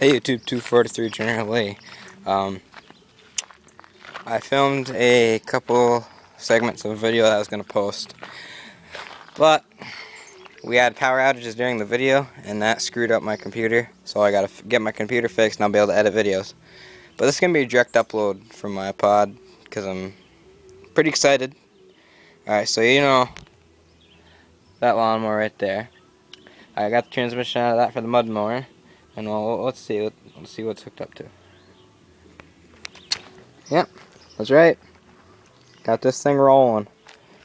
Hey YouTube 243 General Lee. I filmed a couple segments of a video that I was going to post, but we had power outages during the video and that screwed up my computer, so I got to get my computer fixed and I'll be able to edit videos. But this is going to be a direct upload from my iPod because I'm pretty excited. Alright, so you know that lawnmower right there. I got the transmission out of that for the mud mower. And let's see what's hooked up to. Yep, that's right. Got this thing rolling.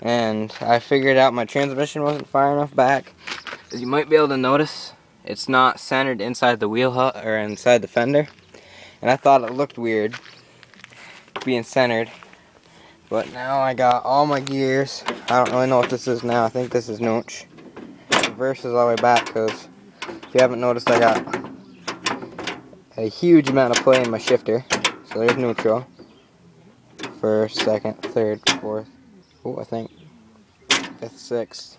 And I figured out my transmission wasn't far enough back. As you might be able to notice, it's not centered inside the wheel hut or inside the fender. And I thought it looked weird being centered. But now I got all my gears. I don't really know what this is now. I think this is Nooch. Reverse is all the way back because if you haven't noticed, I got a huge amount of play in my shifter. So there's neutral. First, second, third, fourth. Oh, I think fifth, sixth.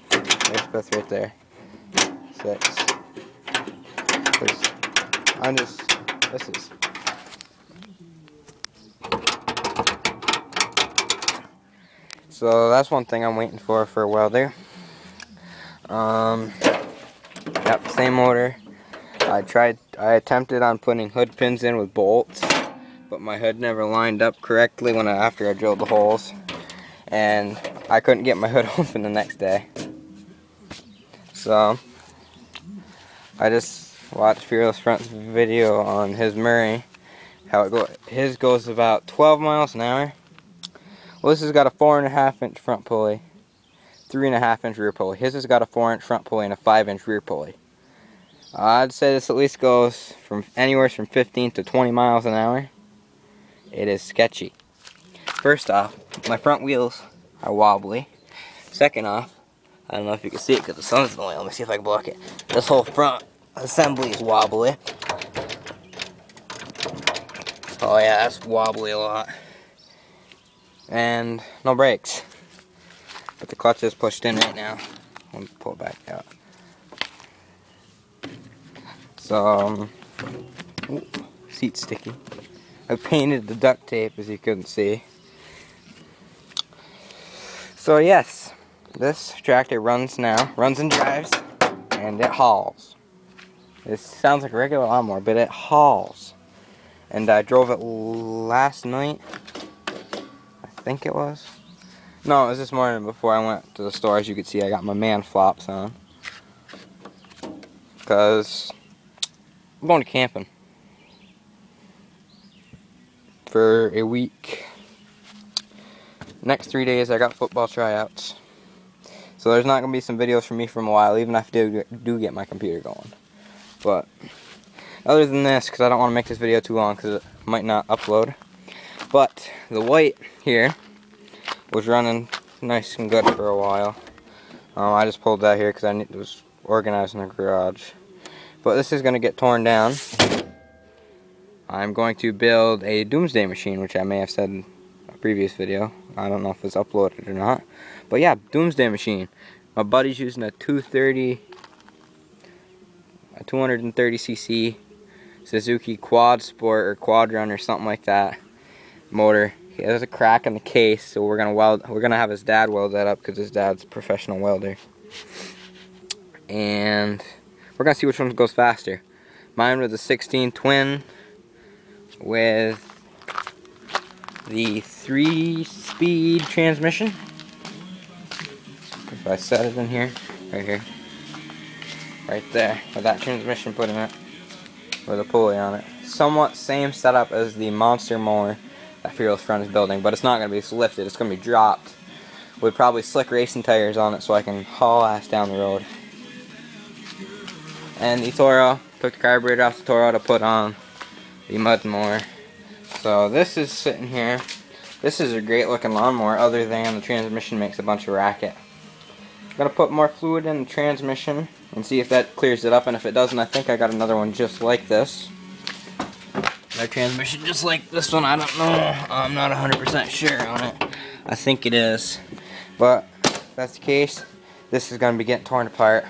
There's fifth right there. Sixth. This is. So that's one thing I'm waiting for a welder. Yep, same motor. I attempted on putting hood pins in with bolts, but my hood never lined up correctly after I drilled the holes, and I couldn't get my hood open the next day. So I just watched Fearless Front's video on his Murray, how it goes. His goes about 12 miles an hour. Well, this has got a 4.5-inch front pulley, 3.5-inch rear pulley. His has got a 4-inch front pulley and a 5-inch rear pulley. I'd say this at least goes from anywhere from 15 to 20 miles an hour. It is sketchy. First off, my front wheels are wobbly. Second off, I don't know if you can see it because the sun's in the way. Let me see if I can block it. This whole front assembly is wobbly. Oh yeah, that's wobbly a lot. And no brakes. But the clutch is pushed in right now. Let me pull it back out. So, seat's sticky. I painted the duct tape as you couldn't see. So yes, this tractor runs and drives, and it hauls. This sounds like a regular lawnmower, but it hauls. And I drove it last night, I think it was. No, it was this morning before I went to the store. As you can see, I got my man flops on. Because I'm going to camping for a week. Next 3 days I got football tryouts. So there's not going to be some videos from me for a while, even if I do get my computer going. But other than this, because I don't want to make this video too long because it might not upload. But the white here was running nice and good for a while. I just pulled that here because it was organized in the garage. But this is going to get torn down. I'm going to build a doomsday machine, which I may have said in a previous video. I don't know if it's uploaded or not. But yeah, doomsday machine. My buddy's using a 230cc Suzuki Quad Sport or Quad Run or something like that motor. There's a crack in the case, so we're gonna have his dad weld that up because his dad's a professional welder. And we're going to see which one goes faster. Mine was a 16 twin with the 3-speed transmission. If I set it in here, right here, right there, with that transmission put in it, with a pulley on it. Somewhat same setup as the monster mower that Fearless Front is building, but it's not going to be lifted, it's going to be dropped with probably slick racing tires on it so I can haul ass down the road. And the Toro, took the carburetor off the Toro to put on the mud mower. So this is sitting here. This is a great looking lawnmower other than the transmission makes a bunch of racket. I'm going to put more fluid in the transmission and see if that clears it up, and if it doesn't, I think I got another one just like this. Another transmission just like this one, I don't know. I'm not 100% sure on it. I think it is. But if that's the case, this is going to be getting torn apart.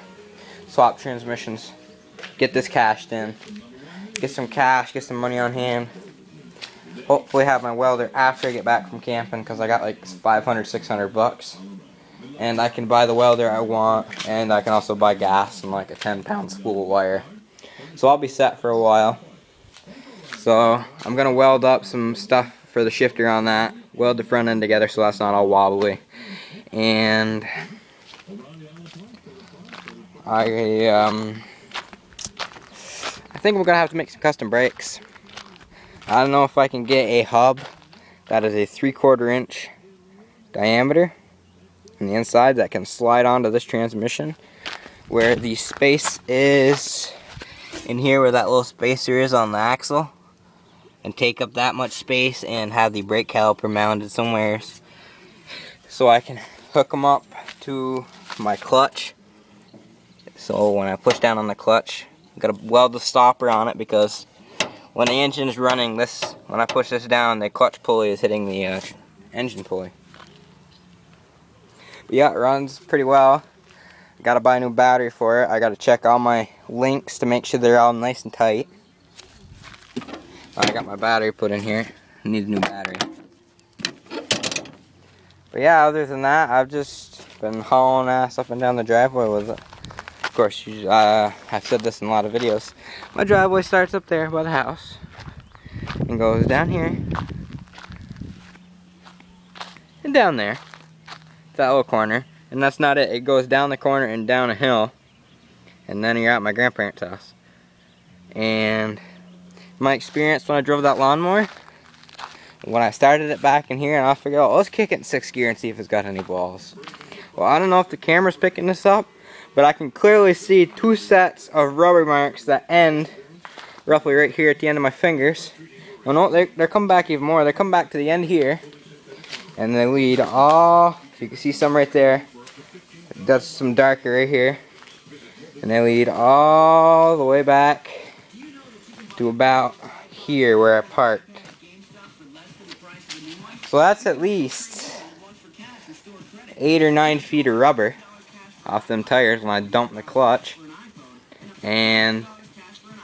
Swap transmissions. Get this cashed in. get some cash, get some money on hand. Hopefully have my welder after I get back from camping, because I got like 500, 600 bucks. And I can buy the welder I want, and I can also buy gas and like a 10-pound spool of wire. So I'll be set for a while. So I'm going to weld up some stuff for the shifter on that. Weld the front end together so that's not all wobbly. And I think we're going to have to make some custom brakes. I don't know if I can get a hub that is a 3/4 inch diameter on the inside that can slide onto this transmission, where the space is in here where that little spacer is on the axle, and take up that much space and have the brake caliper mounted somewhere so I can hook them up to my clutch. So when I push down on the clutch, I'm gonna weld the stopper on it, because when the engine is running, when I push this down, the clutch pulley is hitting the engine pulley. But yeah, it runs pretty well. Gotta buy a new battery for it. I gotta check all my links to make sure they're all nice and tight. I got my battery put in here. I need a new battery. But yeah, other than that, I've just been hauling ass up and down the driveway with it. Of course, I've said this in a lot of videos. My driveway starts up there by the house and goes down here and down there, that little corner. And that's not it. It goes down the corner and down a hill, and then you're at my grandparents' house. And my experience when I drove that lawnmower, when I started it back in here, and I figured, oh, let's kick it in 6th gear and see if it's got any balls. Well, I don't know if the camera's picking this up, but I can clearly see 2 sets of rubber marks that end roughly right here at the end of my fingers. Well, no, they're coming back even more. They come back to the end here, and they lead all, you can see some right there. That's some darker right here. And they lead all the way back to about here where I parked. So that's at least 8 or 9 feet of rubber off them tires when I dumped the clutch. And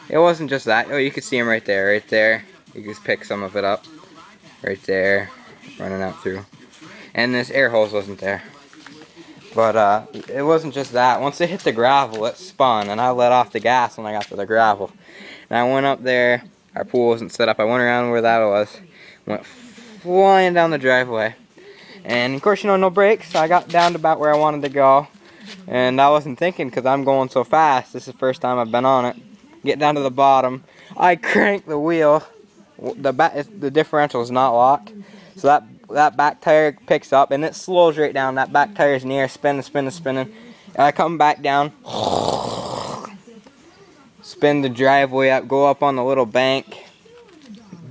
it wasn't just that. Oh, you can see them right there, right there. You can just pick some of it up. Right there, running out through. And this air hose wasn't there. But it wasn't just that. Once it hit the gravel, it spun, and I let off the gas when I got to the gravel. And I went up there. Our pool wasn't set up. I went around where that was. Went flying down the driveway. And of course, you know, no brakes. So I got down to about where I wanted to go. And I wasn't thinking, because I'm going so fast. This is the first time I've been on it. Get down to the bottom. I crank the wheel. The differential is not locked. So that back tire picks up, and it slows right down. That back tire is in the air, spinning. And I come back down, spin the driveway up, go up on the little bank,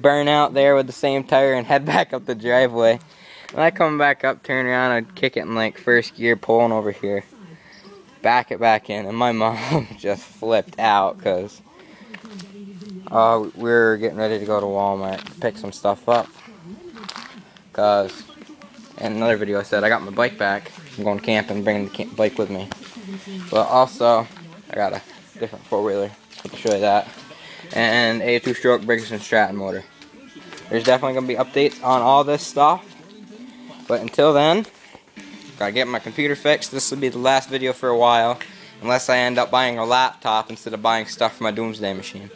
burn out there with the same tire, and head back up the driveway. When I come back up, turn around, I'd kick it in like 1st gear, pulling over here, back it back in, and my mom just flipped out, because we were getting ready to go to Walmart to pick some stuff up. Because in another video I said I got my bike back. I'm going camping, bringing the bike with me. But also, I got a different 4-wheeler. I'll show you that. And a 2-stroke Briggs & Stratton motor. There's definitely going to be updates on all this stuff. But until then, gotta get my computer fixed. This will be the last video for a while. Unless I end up buying a laptop instead of buying stuff for my doomsday machine.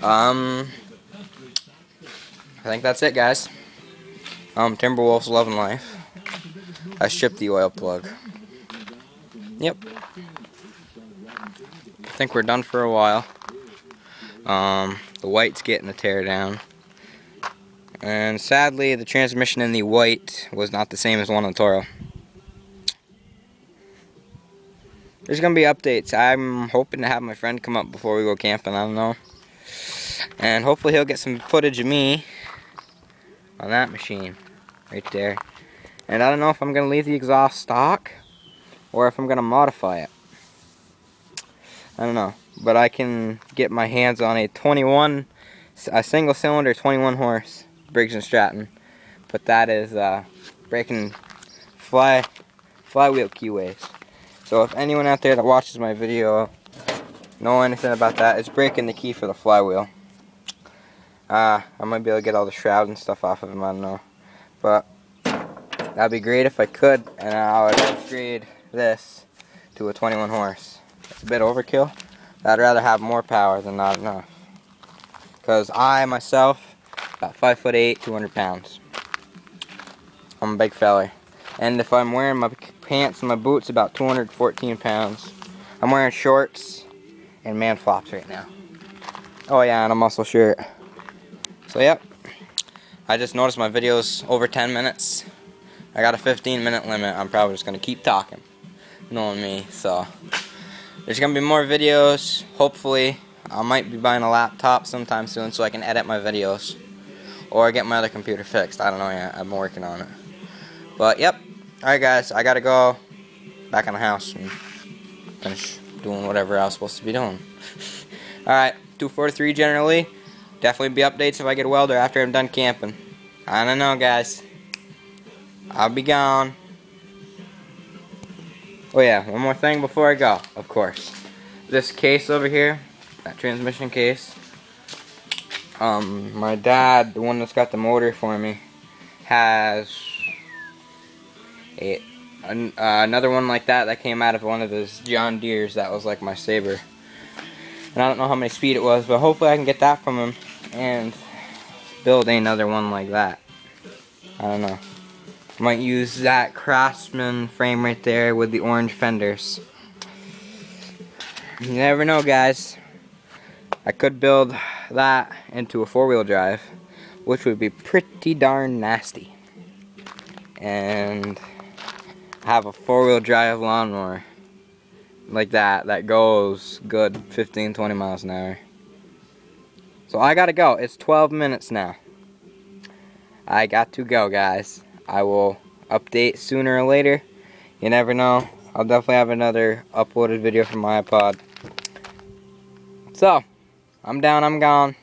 I think that's it, guys. Timberwolf's loving life. I shipped the oil plug. Yep. I think we're done for a while. The white's getting a tear down. And sadly, the transmission in the white was not the same as one in the Toro. There's going to be updates. I'm hoping to have my friend come up before we go camping. I don't know. And hopefully he'll get some footage of me on that machine right there. And I don't know if I'm going to leave the exhaust stock or if I'm going to modify it. I don't know. But I can get my hands on a single cylinder 21 horse Briggs & Stratton. But that is breaking flywheel keyways. So if anyone out there that watches my video know anything about that. It's breaking the key for the flywheel. I might be able to get all the shroud and stuff off of him, I don't know. But that'd be great if I could, and I would upgrade this to a 21 horse. It's a bit overkill. I'd rather have more power than not enough. Because I, myself, about 5'8", 200 pounds. I'm a big fella. And if I'm wearing my pants and my boots, about 214 pounds. I'm wearing shorts and man flops right now. Oh yeah, and a muscle shirt. So yep, I just noticed my video's over 10 minutes. I got a 15-minute limit. I'm probably just going to keep talking, knowing me. So there's going to be more videos. Hopefully, I might be buying a laptop sometime soon so I can edit my videos. Or get my other computer fixed. I don't know yet. I've been working on it. But yep, alright guys, I got to go back in the house and finish doing whatever I was supposed to be doing. Alright, 243 generally. Definitely be updates if I get a welder after I'm done camping. I don't know, guys. I'll be gone. Oh yeah, one more thing before I go, of course. This case over here, that transmission case. My dad, the one that's got the motor for me, has another one like that came out of one of his John Deeres that was like my Sabre. And I don't know how many speed it was, but hopefully I can get that from him and build another one like that. I don't know. Might use that Craftsman frame right there with the orange fenders. You never know, guys. I could build that into a four-wheel drive, which would be pretty darn nasty. And have a four-wheel drive lawnmower like that goes good 15-20 miles an hour. So I gotta go. It's 12 minutes now. I got to go, guys. I will update sooner or later. You never know. I'll definitely have another uploaded video from my iPod. So, I'm down, I'm gone.